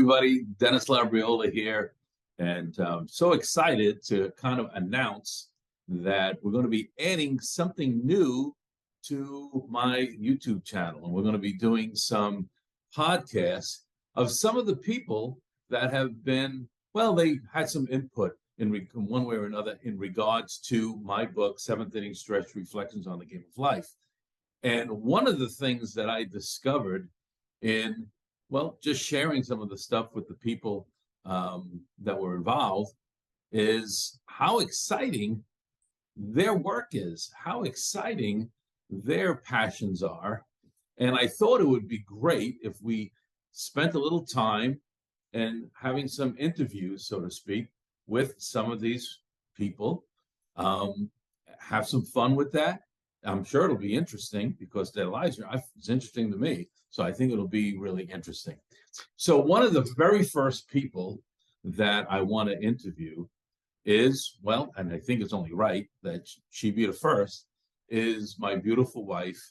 everybody. Dennis Labriola here, and so excited to kind of announce that we're going to be adding something new to my YouTube channel, and we're going to be doing some podcasts of some of the people that have been, well, they had some input in one way or another in regards to my book, Seventh Inning Stretch Reflections on the Game of Life. And one of the things that I discovered in, well, just sharing some of the stuff with the people that were involved is how exciting their work is, how exciting their passions are. And I thought it would be great if we spent a little time and having some interviews, so to speak, with some of these people, have some fun with that. I'm sure it'll be interesting because their lives are, it's interesting to me. So I think it'll be really interesting. So one of the very first people that I want to interview is, well, and I think it's only right that she be the first, is my beautiful wife,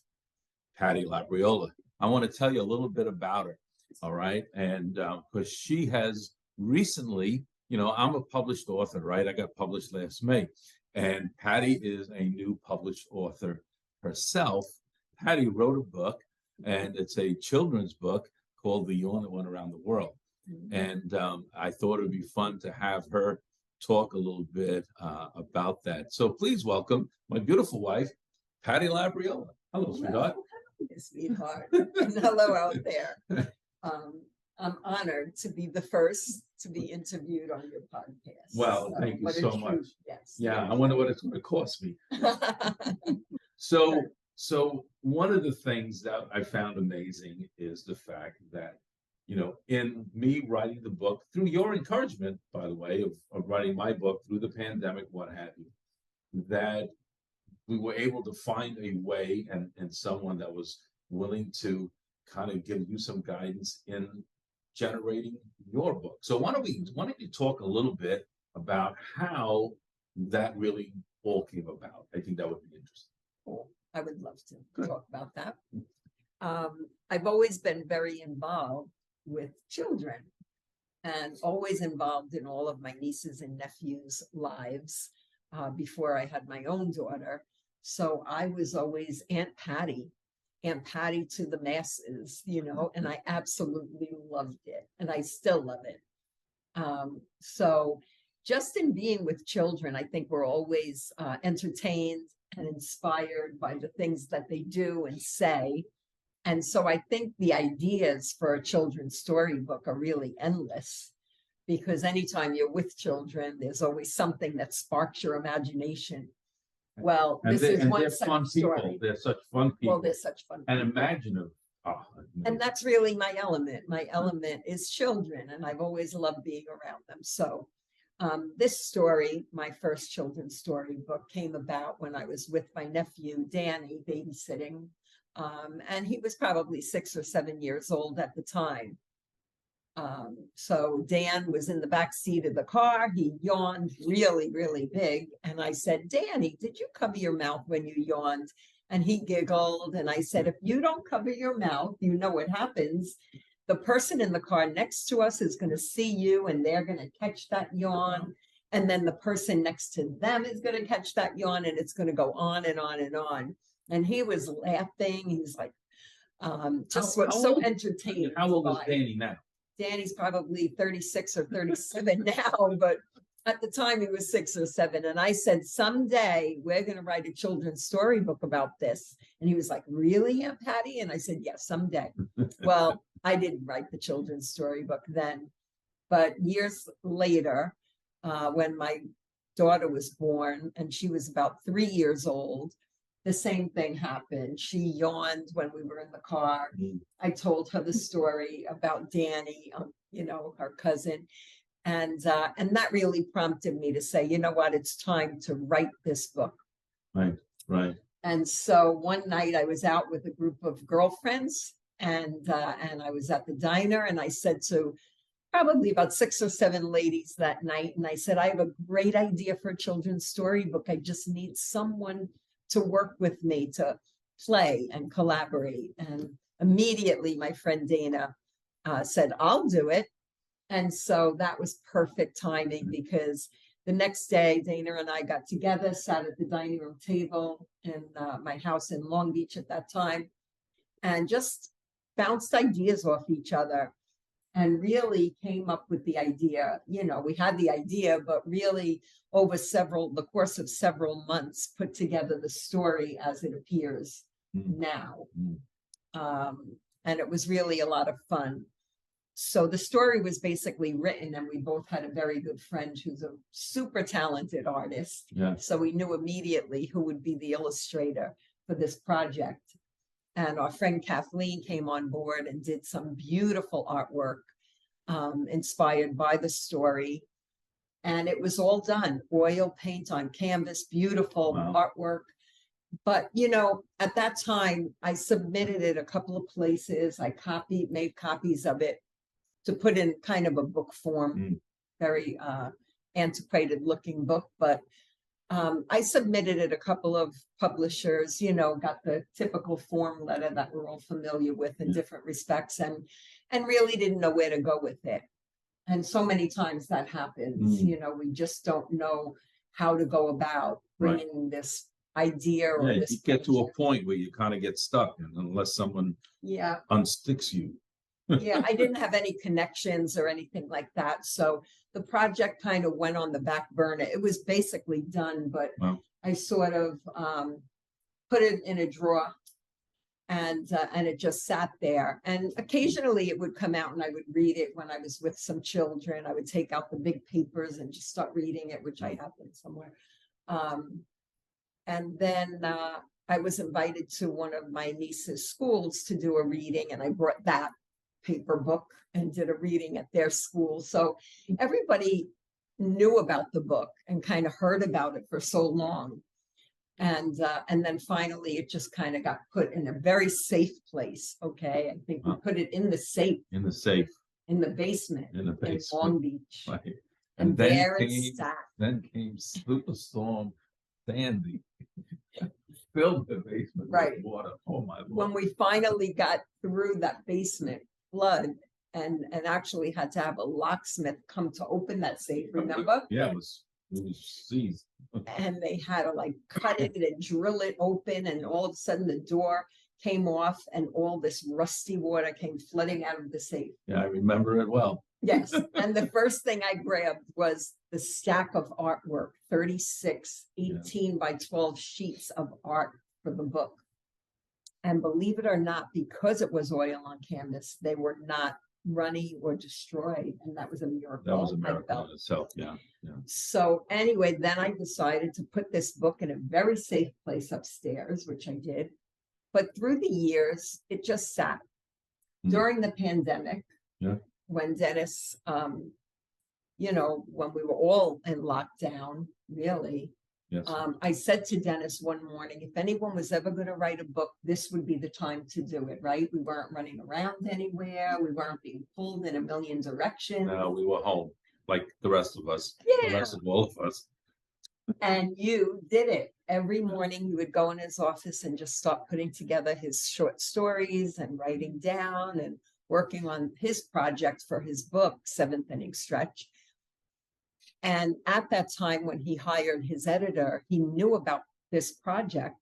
Patty Labriola. I want to tell you a little bit about her, all right? And because she has recently, you know, I'm a published author, right? I got published last May. And Patty is a new published author herself. Patty wrote a book, and it's a children's book called The Yawn That Went Around the World. And I thought it would be fun to have her talk a little bit about that. So please welcome my beautiful wife, Patty Labriola. Hello, sweetheart. Hello, sweetheart. And hello out there. I'm honored to be the first to be interviewed on your podcast. Well, thank you so much. Yes. Yeah, I wonder what it's going to cost me. So one of the things that I found amazing is the fact that, you know, in me writing the book, through your encouragement, by the way, of writing my book through the pandemic, what have you, that we were able to find a way and someone that was willing to kind of give you some guidance in generating your book. So why don't you talk a little bit about how that really all came about? I think that would be interesting. Cool. I would love to talk about that. I've always been very involved with children and always involved in all of my nieces and nephews' lives before I had my own daughter. So I was always Aunt Patty to the masses, you know, and I absolutely loved it. And I still love it. So just in being with children, I think we're always entertained and inspired by the things that they do and say. And so I think the ideas for a children's storybook are really endless, because anytime you're with children, there's always something that sparks your imagination. Well, this is one such story. They're such fun people. Well, they're such fun people. And imaginative. Oh, and that's really my element. My element is children, and I've always loved being around them. So this story, my first children's storybook, came about when I was with my nephew, Danny, babysitting. And he was probably 6 or 7 years old at the time. So Dan was in the back seat of the car. He yawned really, really big. And I said, Danny, did you cover your mouth when you yawned? And he giggled. And I said, if you don't cover your mouth, you know what happens. The person in the car next to us is going to see you, and they're going to catch that yawn. And then the person next to them is going to catch that yawn, and it's going to go on and on and on. And he was laughing. He's like, so entertained. How old is Danny now? Danny's probably 36 or 37 now, but at the time he was 6 or 7. And I said, someday we're going to write a children's storybook about this. And he was like, really, Aunt Patty? And I said, yes, someday. Well, I didn't write the children's storybook then, but years later, when my daughter was born and she was about 3 years old, the same thing happened. She yawned when we were in the car. I told her the story about Danny, you know, her cousin. And that really prompted me to say, you know what, it's time to write this book. Right, right. And so one night I was out with a group of girlfriends, and I was at the diner, and I said to probably about 6 or 7 ladies that night, and I said, I have a great idea for a children's storybook. I just need someone to work with me to play and collaborate. And immediately my friend Dana said, I'll do it. And so that was perfect timing because the next day, Dana and I got together, sat at the dining room table in my house in Long Beach at that time, and just bounced ideas off each other and really came up with the idea. You know, we had the idea, but really over the course of several months, put together the story as it appears now. And it was really a lot of fun. So the story was basically written, and we both had a very good friend who's a super talented artist. Yeah. So we knew immediately who would be the illustrator for this project. And our friend Kathleen came on board and did some beautiful artwork inspired by the story. And it was all done, oil paint on canvas, beautiful artwork. But, you know, at that time, I submitted it a couple of places. I made copies of it to put in kind of a book form, very antiquated looking book. But I submitted it a couple of publishers, you know, got the typical form letter that we're all familiar with in different respects, and really didn't know where to go with it. And so many times that happens, you know, we just don't know how to go about bringing this idea or this. You get to a point where you kind of get stuck, and unless someone unsticks you. Yeah, I didn't have any connections or anything like that. So the project kind of went on the back burner. It was basically done, but I sort of put it in a drawer, and it just sat there. And occasionally it would come out and I would read it when I was with some children. I would take out the big papers and just start reading it, which I have been somewhere. And then I was invited to one of my niece's schools to do a reading, and I brought that paper book and did a reading at their school. So everybody knew about the book and kind of heard about it for so long. And then finally it just kind of got put in a very safe place. Okay. I think we put it in the safe. In the safe. In the basement. In the basement. In Long Beach. Right. And there it sat. Then came Superstorm Sandy. Filled the basement with water. Oh my Lord. When we finally got through that basement flood and actually had to have a locksmith come to open that safe, remember? Yeah, it was seized. And they had to like cut it and drill it open, and all of a sudden the door came off and all this rusty water came flooding out of the safe. Yeah, I remember it well. Yes. And the first thing I grabbed was the stack of artwork, 36 18 by 12 sheets of art for the book. And believe it or not, because it was oil on canvas, they were not runny or destroyed. And that was a miracle. That was a miracle in itself. Yeah. So anyway, then I decided to put this book in a very safe place upstairs, which I did. But through the years, it just sat. During the pandemic, when Dennis, you know, when we were all in lockdown, really, I said to Dennis one morning, if anyone was ever going to write a book, this would be the time to do it, right? We weren't running around anywhere. We weren't being pulled in a million directions. No, we were home like the rest of us, the rest of all of us. And you did it. Every morning you would go in his office and just start putting together his short stories and writing down and working on his project for his book, Seventh Inning Stretch. And at that time, when he hired his editor, he knew about this project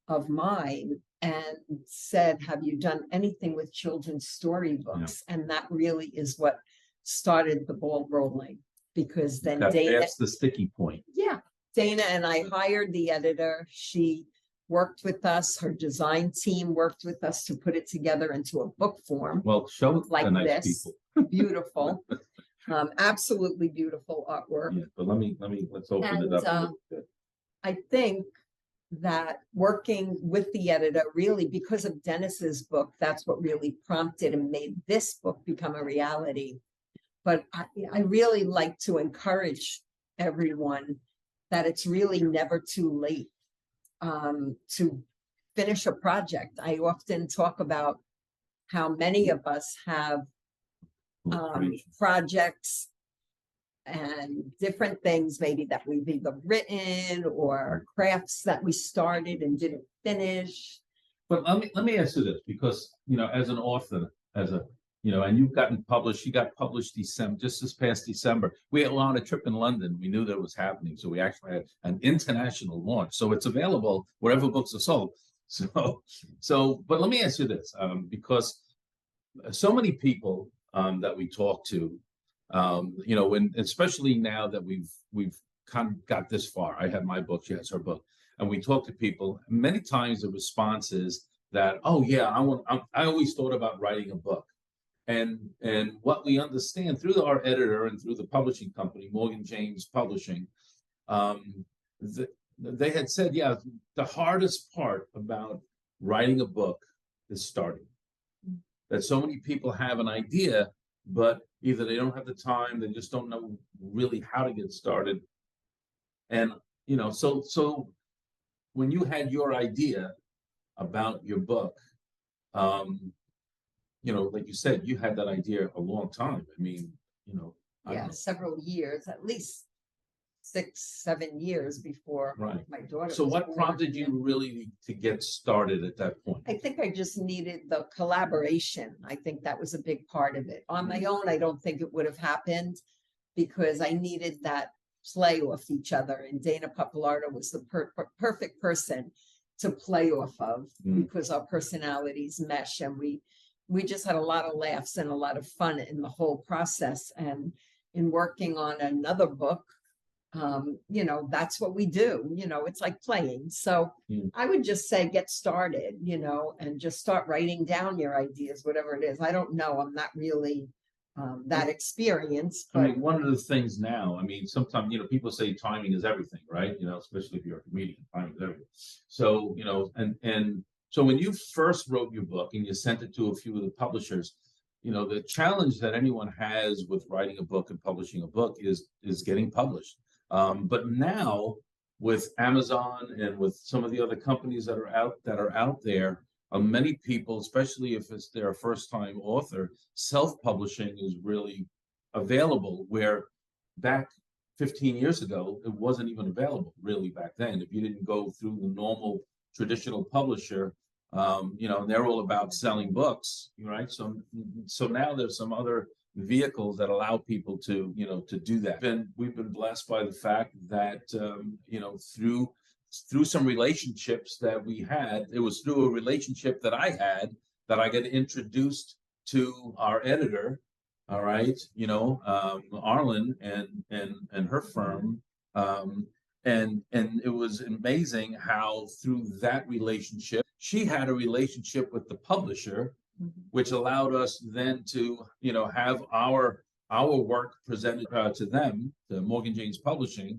of mine and said, have you done anything with children's storybooks? And that really is what started the ball rolling, because then that's the sticky point. Yeah. Dana and I hired the editor. She worked with us. Her design team worked with us to put it together into a book form. Well, show it like to nice this. people. Beautiful. Absolutely beautiful artwork. Yeah, but let's open it up. I think that working with the editor, really because of Dennis's book, that's what really prompted and made this book become a reality. But I really like to encourage everyone that it's really never too late to finish a project. I often talk about how many of us have projects and different things maybe that we've either written or crafts that we started and didn't finish. But let me ask you this, because, you know, as an author, as a and you've gotten published. You got published just this past December. We were on a trip in London. We knew that was happening, so we actually had an international launch. So it's available wherever books are sold. But let me ask you this, because so many people that we talk to, and especially now that we've kind of got this far. I have my book, she has her book, and we talk to people. Many times the response is that, oh yeah, I always thought about writing a book. And what we understand through our editor and through the publishing company, Morgan James Publishing, they had said, yeah, the hardest part about writing a book is starting. That so many people have an idea, but either they don't have the time, they just don't know really how to get started. And so when you had your idea about your book, like you said, you had that idea a long time. I mean, several years, at least 6-7 years before my daughter. So what prompted you really to get started at that point? I think I just needed the collaboration. I think that was a big part of it. On my own, I don't think it would have happened, because I needed that play off each other. And Dana Papalardo was the perfect person to play off of, because our personalities mesh, and we just had a lot of laughs and a lot of fun in the whole process. And in working on another book, that's what we do. It's like playing. So I would just say, get started, and just start writing down your ideas, whatever it is. I don't know. I'm not really that experienced. But I mean, one of the things now, sometimes, people say timing is everything, right? Especially if you're a comedian, timing is everything. So, and so when you first wrote your book and you sent it to a few of the publishers, the challenge that anyone has with writing a book and publishing a book is getting published. But now with Amazon and with some of the other companies that are out there, many people, especially if it's their first-time author, self-publishing is really available, where back 15 years ago, it wasn't even available really back then. If you didn't go through the normal traditional publisher, they're all about selling books, right? So now there's some other vehicles that allow people to do that. And we've been blessed by the fact that through some relationships that we had. It was through a relationship that I had that I got introduced to our editor, all right, Arlen and her firm. And it was amazing how through that relationship, she had a relationship with the publisher, which allowed us then to, have our work presented to them, to Morgan James Publishing,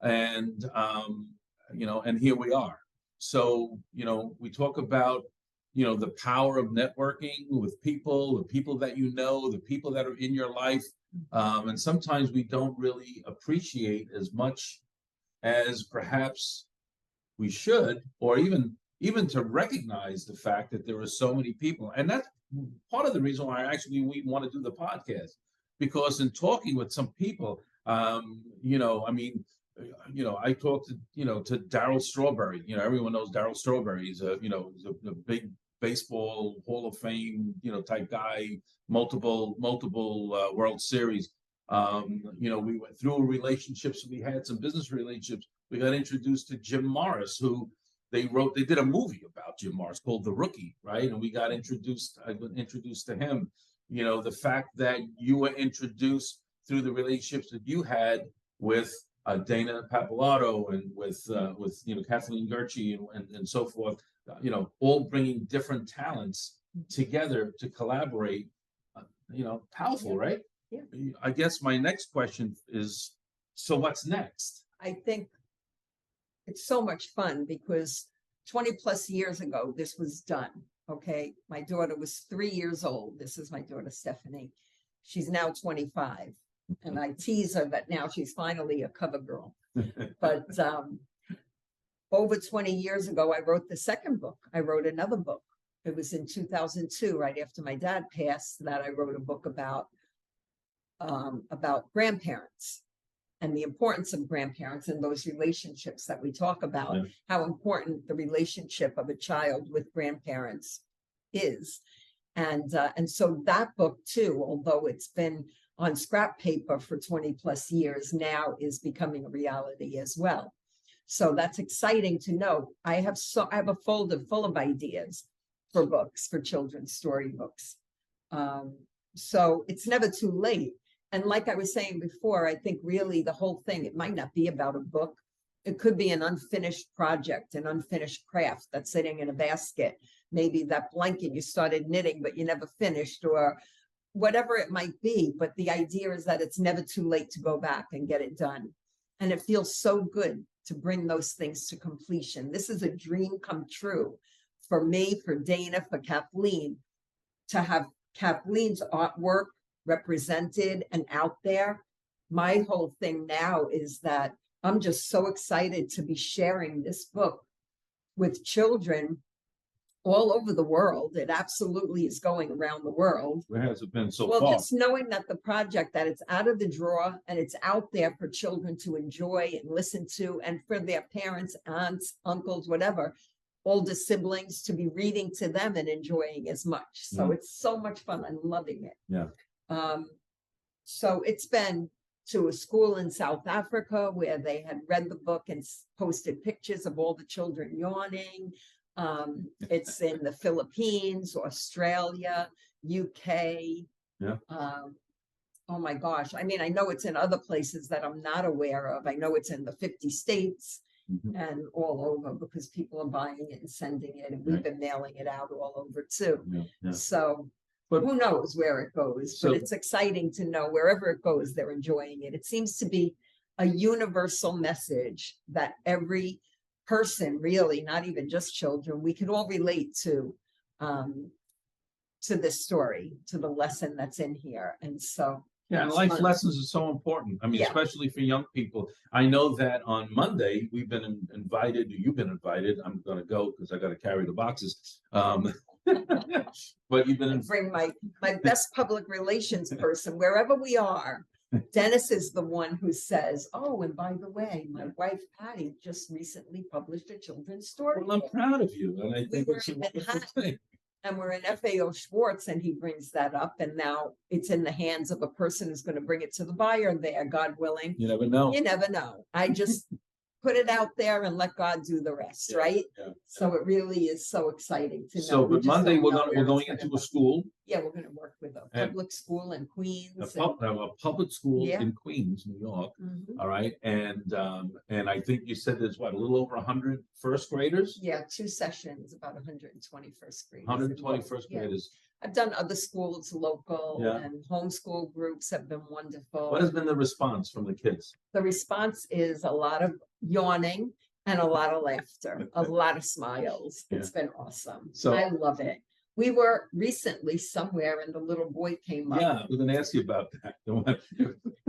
and and here we are. So, we talk about, the power of networking with people, the people that the people that are in your life, and sometimes we don't really appreciate as much as perhaps we should, or even to recognize the fact that there are so many people. And that's part of the reason why we want to do the podcast, because in talking with some people, I talked to Darryl Strawberry. Everyone knows Darryl Strawberry. He's a big baseball Hall of Fame, type guy, multiple World Series. We went through relationships. We had some business relationships. We got introduced to Jim Morris, who they did a movie about Jim Morris called The Rookie, right? And I got introduced to him. The fact that you were introduced through the relationships that you had with Dana Papalardo and with Kathleen Gertschy and so forth, all bringing different talents together to collaborate, powerful, right? Yeah. I guess my next question is, so what's next? I think it's so much fun because 20 plus years ago, this was done. Okay. My daughter was 3 years old. This is my daughter, Stephanie. She's now 25. And I tease her that now she's finally a cover girl. But over 20 years ago, I wrote the second book. I wrote another book. It was in 2002, right after my dad passed, that I wrote a book about grandparents and the importance of grandparents and those relationships that we talk about, how important the relationship of a child with grandparents is. And so that book too, although it's been on scrap paper for 20 plus years, now is becoming a reality as well. So that's exciting to know. I have a folder full of ideas for books, for children's storybooks. So it's never too late. And like I was saying before, I think really the whole thing, it might not be about a book. It could be an unfinished project, an unfinished craft that's sitting in a basket. Maybe that blanket you started knitting, but you never finished, or whatever it might be. But the idea is that it's never too late to go back and get it done. And it feels so good to bring those things to completion. This is a dream come true for me, for Dana, for Kathleen, to have Kathleen's artwork represented and out there. My whole thing now is that I'm just so excited to be sharing this book with children all over the world. It absolutely is going around the world. Where has it been so Well, far? just knowing that the project, that it's out of the drawer and it's out there for children to enjoy and listen to, and for their parents, aunts, uncles, whatever, older siblings, to be reading to them and enjoying as much. So it's so much fun. I'm loving it. Yeah. So it's been to a school in South Africa where they had read the book and posted pictures of all the children yawning. It's in the Philippines, Australia, UK. Yeah. Oh my gosh. I mean, I know it's in other places that I'm not aware of. I know it's in the 50 states and all over, because people are buying it and sending it, and we've been mailing it out all over too. So but who knows where it goes, but it's exciting to know wherever it goes, they're enjoying it. It seems to be a universal message that every person, really, not even just children, we can all relate to this story, to the lesson that's in here. And so and life lessons are so important. I mean, especially for young people. I know that on Monday we've been invited. You've been invited. I'm going to go because I got to carry the boxes. But you've been bring my best public relations person wherever we are. Dennis is the one who says, "Oh, and by the way, my wife Patty just recently published a children's story." Well, I'm proud of you, and I think it's a wonderful thing. And we're in FAO Schwartz, and he brings that up, and now it's in the hands of a person who's going to bring it to the buyer there, God willing. You never know. You never know. I just put it out there and let God do the rest, right? So it really is so exciting to know. So, but Monday we're going into a school. Yeah, we're going to work with a public school in Queens. A public school in Queens, New York. All right, and I think you said there's a little over 100 first graders. Yeah, 2 sessions, about 120 first graders. 120 first graders. I've done other schools, local and homeschool groups have been wonderful. What has been the response from the kids? The response is a lot of yawning and a lot of laughter, a lot of smiles. It's been awesome. So I love it. We were recently somewhere and the little boy came up. Yeah, I was going to ask you about that.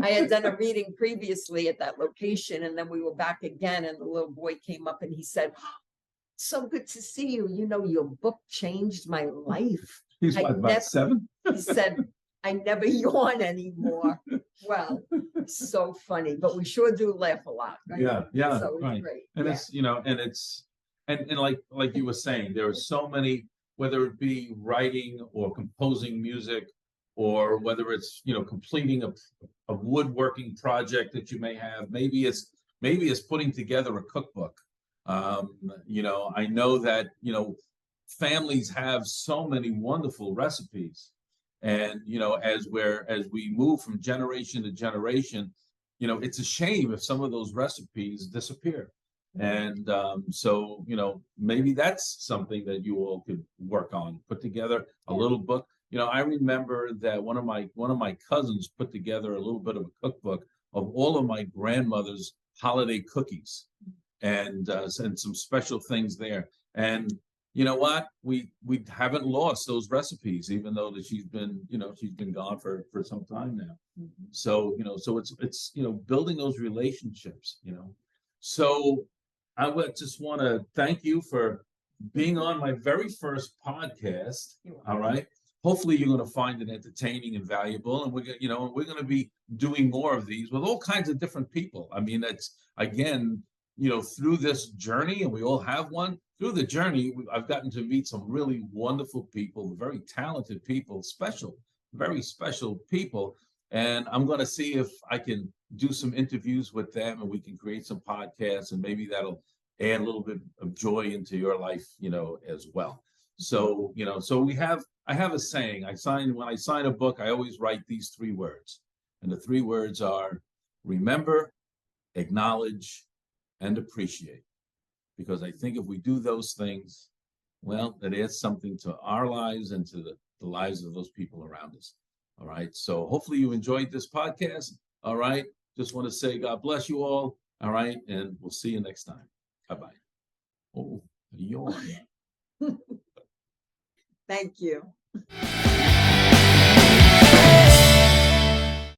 I had done a reading previously at that location, and then we were back again, and the little boy came up and he said, "So good to see you. You know, your book changed my life." He's about 7? He said, "I never yawn anymore." Well, so funny, but we sure do laugh a lot. Right? Yeah, so it's great. And it's, and like you were saying, there are so many, whether it be writing or composing music, or whether it's, completing a woodworking project that you may have. Maybe it's putting together a cookbook. I know that, families have so many wonderful recipes. And, as we move from generation to generation, it's a shame if some of those recipes disappear. And so, maybe that's something that you all could work on, put together a little book. I remember that one of my cousins put together a little bit of a cookbook of all of my grandmother's holiday cookies and some special things there. And you know what? We haven't lost those recipes, even though that she's been gone for some time now. So, so it's building those relationships, So I would just want to thank you for being on my very first podcast. All right. Hopefully you're going to find it entertaining and valuable. And we're going to be doing more of these with all kinds of different people. I mean, that's, again, through this journey, and we all have one, through the journey, I've gotten to meet some really wonderful people, very talented people, very special people. And I'm going to see if I can do some interviews with them, and we can create some podcasts, and maybe that'll add a little bit of joy into your life, as well. So, I have a saying. When I sign a book, I always write these 3 words. And the 3 words are: remember, acknowledge, and appreciate. Because I think if we do those things, well, it adds something to our lives and to the lives of those people around us. All right. So hopefully you enjoyed this podcast. All right. Just want to say God bless you all. All right. And we'll see you next time. Bye-bye. Oh, yawn. Thank you.